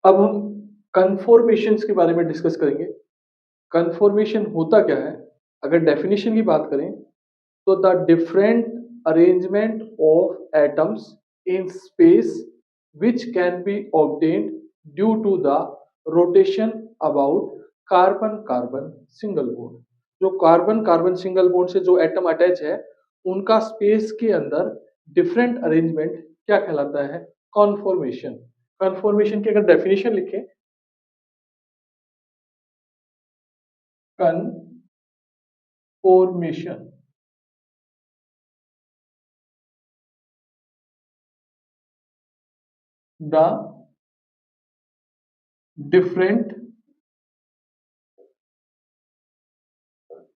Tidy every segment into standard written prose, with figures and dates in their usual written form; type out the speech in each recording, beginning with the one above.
अब हम कन्फॉर्मेशंस के बारे में डिस्कस करेंगे। कन्फॉर्मेशन होता क्या है? अगर डेफिनेशन की बात करें तो the different arrangement of atoms in space which can be obtained due to the rotation about carbon carbon single bond. जो कार्बन कार्बन सिंगल बॉन्ड से जो एटम अटैच है उनका स्पेस के अंदर डिफरेंट अरेंजमेंट क्या कहलाता है? कॉन्फॉर्मेशन। कन्फॉर्मेशन की अगर डेफिनेशन लिखें, conformation the different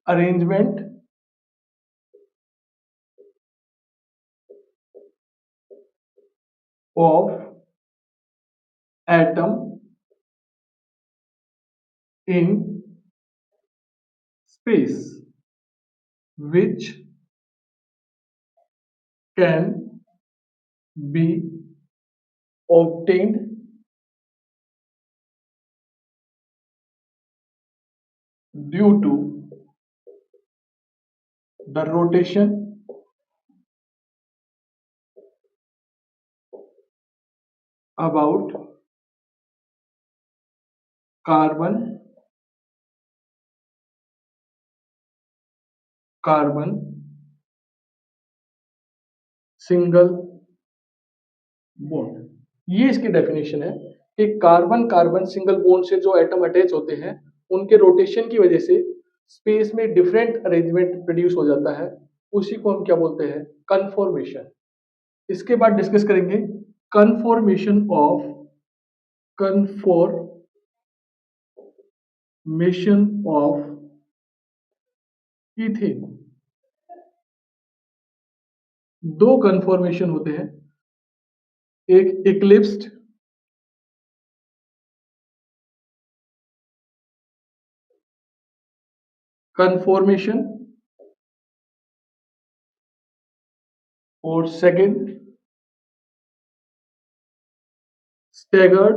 arrangement of atom in space which can be obtained due to the rotation about carbon carbon single bond. ये इसकी डेफिनेशन है कि कार्बन कार्बन सिंगल बॉन्ड से जो एटम अटैच होते हैं उनके रोटेशन की वजह से स्पेस में डिफरेंट अरेंजमेंट प्रोड्यूस हो जाता है, उसी को हम क्या बोलते हैं? कन्फॉर्मेशन। इसके बाद डिस्कस करेंगे कन्फॉर्मेशन ऑफ इथेन। दो कन्फॉर्मेशन होते हैं, एक इक्लिप्स्ड कन्फॉर्मेशन और second staggered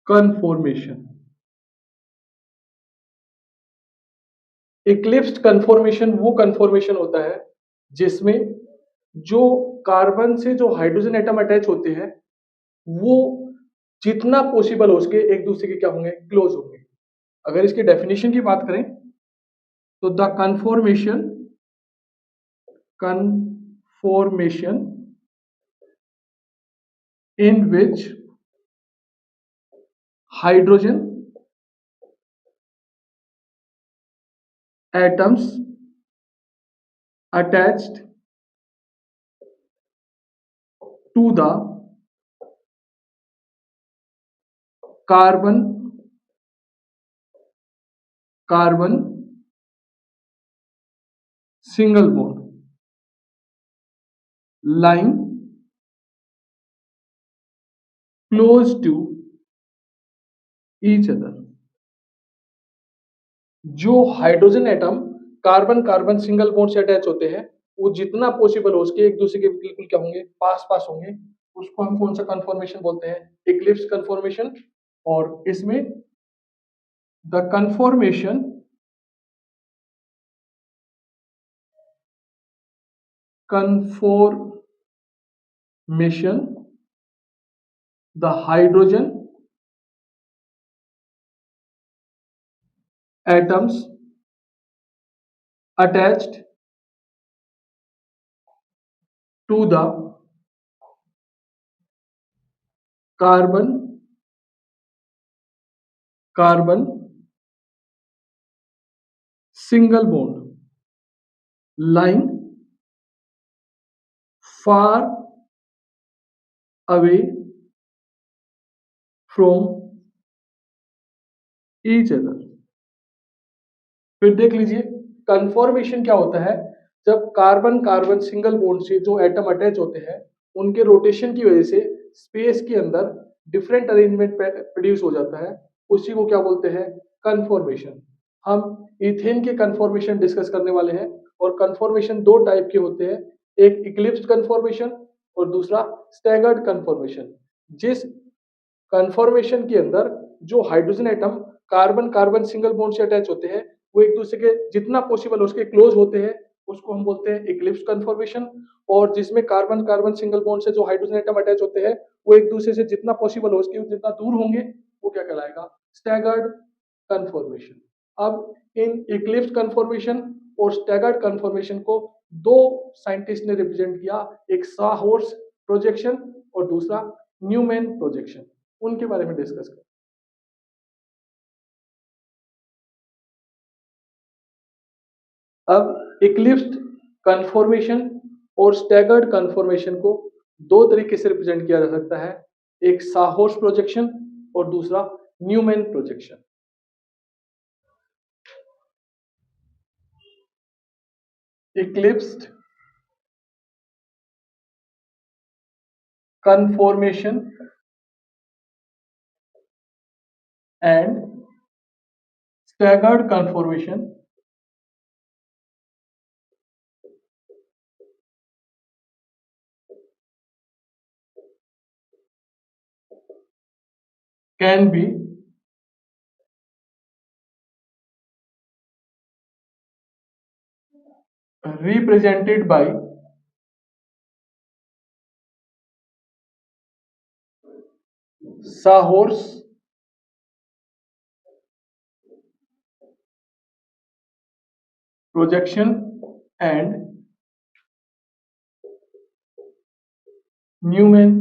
conformation. Eclipsed conformation वो कन्फॉर्मेशन होता है जिसमें जो कार्बन से जो हाइड्रोजन एटम अटैच होते हैं वो जितना पॉसिबल हो सके एक दूसरे के क्या होंगे? क्लोज होंगे। अगर इसकी डेफिनेशन की बात करें तो the conformation in which hydrogen atoms attached to the carbon carbon single bond lying close to each other। जो hydrogen atom carbon carbon single bond से अटैच होते हैं वो जितना पॉसिबल हो उसके एक दूसरे के बिल्कुल क्या होंगे? पास पास होंगे। उसको हम कौन सा कन्फॉर्मेशन बोलते हैं? Eclipse conformation. और इसमें the conformation the hydrogen atoms attached to the carbon carbon single bond lying far away from each other। फिर देख लीजिए कन्फॉर्मेशन क्या होता है। जब कार्बन कार्बन सिंगल बॉन्ड से जो एटम अटैच होते हैं उनके रोटेशन की वजह से स्पेस के अंदर डिफरेंट अरेंजमेंट प्रोड्यूस हो जाता है, उसी को क्या बोलते हैं? कन्फॉर्मेशन। हम इथेन के कन्फॉर्मेशन डिस्कस करने वाले हैं और कन्फॉर्मेशन दो टाइप के होते हैं, एक इक्लिप्स्ड कन्फॉर्मेशन और दूसरा स्टैगर्ड कन्फॉर्मेशन, जिस कन्फॉर्मेशन के अंदर जो hydrogen atom carbon carbon single bond से अटैच होते हैं वो एक दूसरे के जितना पॉसिबल उसके क्लोज होते हैं, उसको हम बोलते हैं इक्लिप्स कन्फॉर्मेशन। और जिसमें कार्बन कार्बन सिंगल बॉन्ड से जो हाइड्रोजन एटम अटैच होते हैं वो एक दूसरे से जितना पॉसिबल हो उसके जितना दूर होंगे वो क्या कहलाएगा, स्टैगर्ड कन्फॉर्मेशन। अब इन इक्लिप्स कन्फॉर्मेशन और स्टैगर्ड कन्फॉर्मेशन को दो साइंटिस्ट ने रिप्रेजेंट किया, एक साहॉर्स प्रोजेक्शन और दूसरा न्यूमैन प्रोजेक्शन। उनके बारे में डिस्कस करें। अब इक्लिप्स्ड कन्फॉर्मेशन और स्टैगर्ड कन्फॉर्मेशन को दो तरीके से रिप्रेजेंट किया जा सकता है, एक साहॉर्स प्रोजेक्शन और दूसरा Newman projection. Eclipsed conformation and staggered conformation can be represented by sawhorse projection and Newman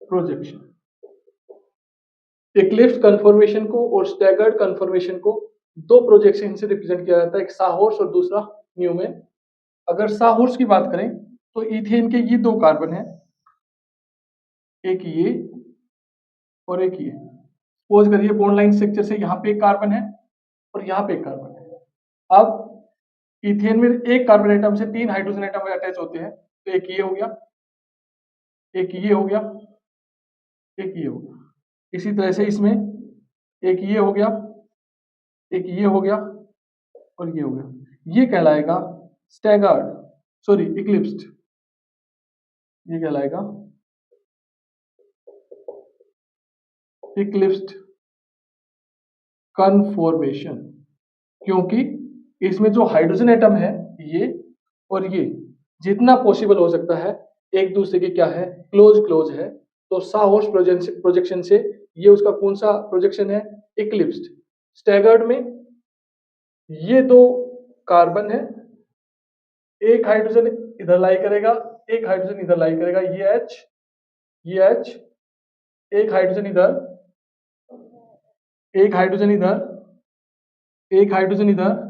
projection. Eclipse conformation को और स्टैगर्ड कन्फॉर्मेशन को दो प्रोजेक्शन से रिप्रेजेंट किया जाता है, एक साहॉर्स और दूसरा न्यूमैन। अगर साहॉर्स की बात करें तो इथेन के ये दो कार्बन है, एक ये और एक ये। सपोज करिए बॉन्ड लाइन स्ट्रक्चर से यहाँ पे एक कार्बन है और यहाँ पे एक कार्बन है। अब इथेन में एक कार्बन एटम से तीन हाइड्रोजन एटम अटैच होते हैं, तो एक ये हो गया, एक ये हो गया, एक ये हो गया। इसी तरह से इसमें एक ये हो गया, एक ये हो गया और ये हो गया। ये कहलाएगा स्टैगर्ड, सॉरी इक्लिप्स्ड, ये कहलाएगा इक्लिप्स्ड कन्फॉर्मेशन, क्योंकि इसमें जो हाइड्रोजन एटम है ये और ये जितना पॉसिबल हो सकता है एक दूसरे के क्या है, क्लोज है। तो साहॉर्स प्रोजेक्शन से ये उसका कौन सा प्रोजेक्शन है, इक्लिप्स्ड। स्टैगर्ड में ये दो कार्बन है, एक हाइड्रोजन इधर लाई करेगा, एक हाइड्रोजन इधर लाई करेगा, ये H, एक हाइड्रोजन इधर, एक हाइड्रोजन इधर, एक हाइड्रोजन इधर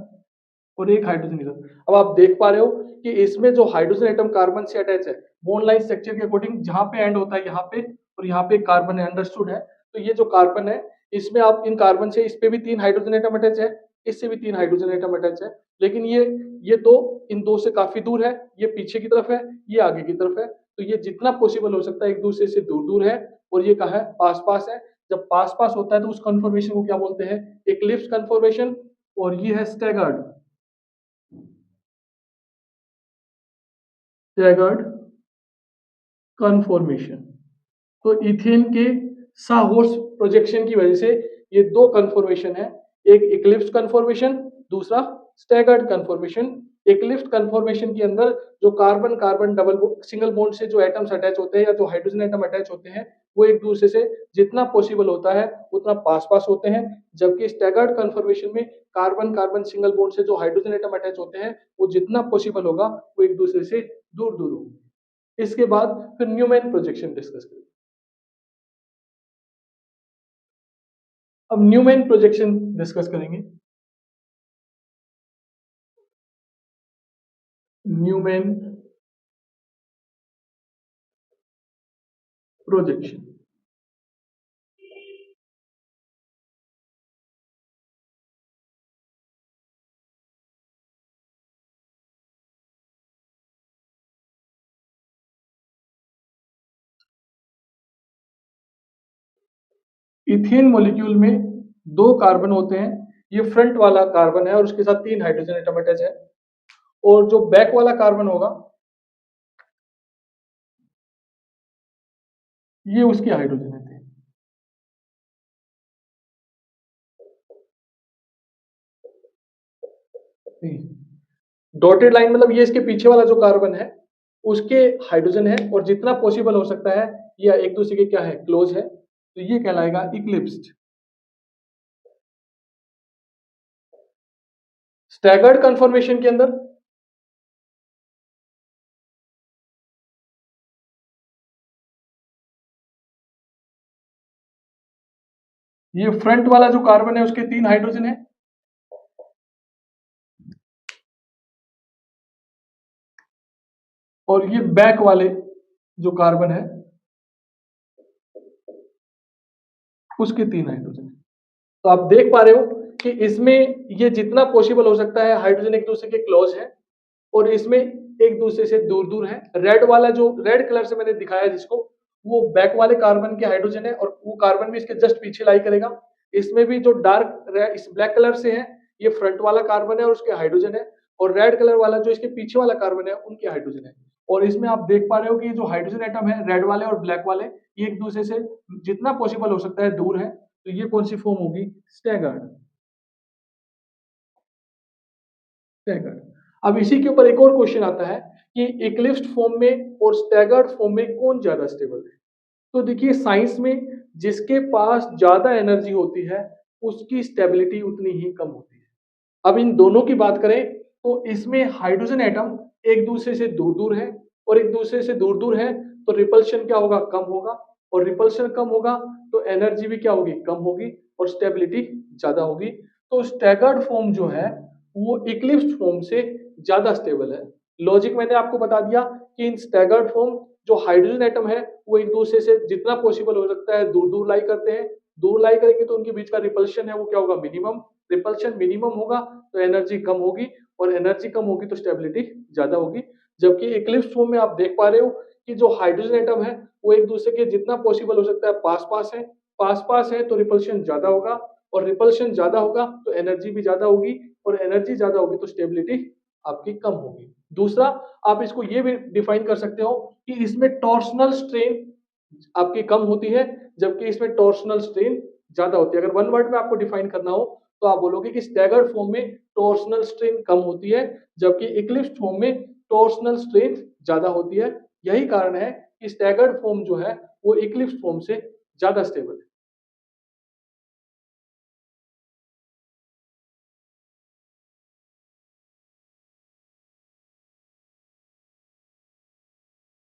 और एक हाइड्रोजन इधर। अब आप देख पा रहे हो कि इसमें जो हाइड्रोजन एटम कार्बन से अटैच है, बॉन्ड लाइन स्ट्रक्चर के अकॉर्डिंग जहां पे एंड होता है यहाँ पे और यहाँ पे कार्बन है, अंडरस्टूड है। तो ये जो कार्बन है इसमें आप इन कार्बन से इस पे भी तीन हाइड्रोजन एटम अटैच है, इससे भी तीन हाइड्रोजन एटम अटैच है, लेकिन ये दो इन दो से काफी दूर है, ये पीछे की तरफ है, ये आगे की तरफ है। तो ये जितना पॉसिबल हो सकता है एक दूसरे से दूर दूर है और ये कहा है, पास पास है। जब पास पास होता है तो उस कन्फॉर्मेशन को क्या बोलते हैं, इक्लिप्स कन्फॉर्मेशन। और ये है स्टैगर्ड कन्फॉर्मेशन। तो इथेन के साहॉर्स प्रोजेक्शन की वजह से ये दो कन्फॉर्मेशन है, एक इक्लिप्स कन्फॉर्मेशन, दूसरा स्टैगर्ड कन्फॉर्मेशन। इक्लिप्स कन्फॉर्मेशन के अंदर जो carbon carbon double single bond से जो एटम्स अटैच होते हैं या जो हाइड्रोजन एटम अटैच होते हैं वो एक दूसरे से जितना पॉसिबल होता है उतना पास पास होते हैं, जबकि स्टैगर्ड कन्फॉर्मेशन में कार्बन कार्बन सिंगल बॉन्ड से जो हाइड्रोजन एटम अटैच होते हैं वो जितना पॉसिबल होगा वो एक दूसरे से दूर दूर होंगे। इसके बाद फिर न्यूमैन प्रोजेक्शन डिस्कस करेंगे। अब न्यूमैन प्रोजेक्शन डिस्कस करेंगे। न्यूमैन प्रोजेक्शन इथेन मॉलिक्यूल में दो कार्बन होते हैं, ये फ्रंट वाला कार्बन है और उसके साथ तीन हाइड्रोजन एटम अटैच है। और जो बैक वाला कार्बन होगा ये उसकी हाइड्रोजन है। डॉटेड लाइन मतलब ये इसके पीछे वाला जो कार्बन है उसके हाइड्रोजन है और जितना पॉसिबल हो सकता है ये एक दूसरे के क्या है, क्लोज है, तो ये कहलाएगा इक्लिप्स्ड। स्टैगर्ड कन्फर्मेशन के अंदर ये फ्रंट वाला जो कार्बन है उसके 3 हाइड्रोजन है और ये बैक वाले जो कार्बन है उसके 3 हाइड्रोजन है। तो आप देख पा रहे हो कि इसमें ये जितना पॉसिबल हो सकता है हाइड्रोजन एक दूसरे के क्लोज है और इसमें एक दूसरे से दूर दूर है। रेड वाला जो रेड कलर से मैंने दिखाया जिसको, वो बैक वाले कार्बन के हाइड्रोजन है और वो कार्बन भी इसके जस्ट पीछे लाई करेगा। इसमें भी जो डार्क इस ब्लैक कलर से है ये फ्रंट वाला कार्बन है और उसके हाइड्रोजन है, और रेड कलर वाला जो इसके पीछे वाला कार्बन है उनके हाइड्रोजन है। और इसमें आप देख पा रहे हो कि जो हाइड्रोजन एटम है रेड वाले और ब्लैक वाले ये एक दूसरे से जितना पॉसिबल हो सकता है दूर है। तो ये कौन सी फॉर्म होगी, स्टैगर्ड। स्टैगर्ड। अब इसी के ऊपर एक और क्वेश्चन आता है कि इक्लिप्स्ड फॉर्म में और स्टैगर्ड फॉर्म में कौन ज्यादा स्टेबल है। तो देखिए साइंस में जिसके पास ज्यादा एनर्जी होती है उसकी स्टेबिलिटी उतनी ही कम होती है। अब इन दोनों की बात करें तो इसमें हाइड्रोजन एटम एक दूसरे से दूर दूर है और एक दूसरे से दूर दूर है तो रिपल्शन क्या होगा, कम होगा, और रिपल्शन कम होगा तो एनर्जी भी क्या होगी, कम होगी, और स्टेबिलिटी ज्यादा होगी। तो स्टैगर्ड फॉर्म जो है वो इक्लिप्स्ड फॉर्म से ज्यादा स्टेबल है। लॉजिक मैंने आपको बता दिया कि इन स्टैगर्ड फॉर्म जो हाइड्रोजन एटम है वो एक दूसरे से जितना पॉसिबल हो सकता है दूर दूर लाई करते हैं। दूर लाई करेंगे तो उनके बीच का रिपल्शन है वो क्या होगा, मिनिमम। रिपल्शन मिनिमम होगा तो एनर्जी कम होगी, और एनर्जी कम होगी तो स्टेबिलिटी ज्यादा होगी। जबकि इक्लिप्स फॉर्म में आप देख पा रहे हो कि जो हाइड्रोजन एटम है वो एक दूसरे के जितना पॉसिबल हो सकता है पास पास है। पास पास है तो रिपल्शन ज्यादा होगा, और रिपल्शन ज्यादा होगा तो एनर्जी भी ज्यादा होगी, और एनर्जी ज्यादा होगी तो स्टेबिलिटी आपकी कम होगी। दूसरा, आप इसको ये भी डिफाइन कर सकते हो कि इसमें टॉर्सनल स्ट्रेन आपकी कम होती है जबकि इसमें टॉर्सनल स्ट्रेन ज्यादा होती है। अगर वन वर्ड में आपको डिफाइन करना हो तो आप बोलोगे कि स्टैगर्ड फॉर्म में टॉर्सनल स्ट्रेन कम होती है जबकि इक्लिप्स्ड फॉर्म में टॉर्सनल स्ट्रेन ज्यादा होती है। यही कारण है कि स्टैगर्ड फॉर्म जो है वो इक्लिप्स्ड फॉर्म से ज्यादा स्टेबल है।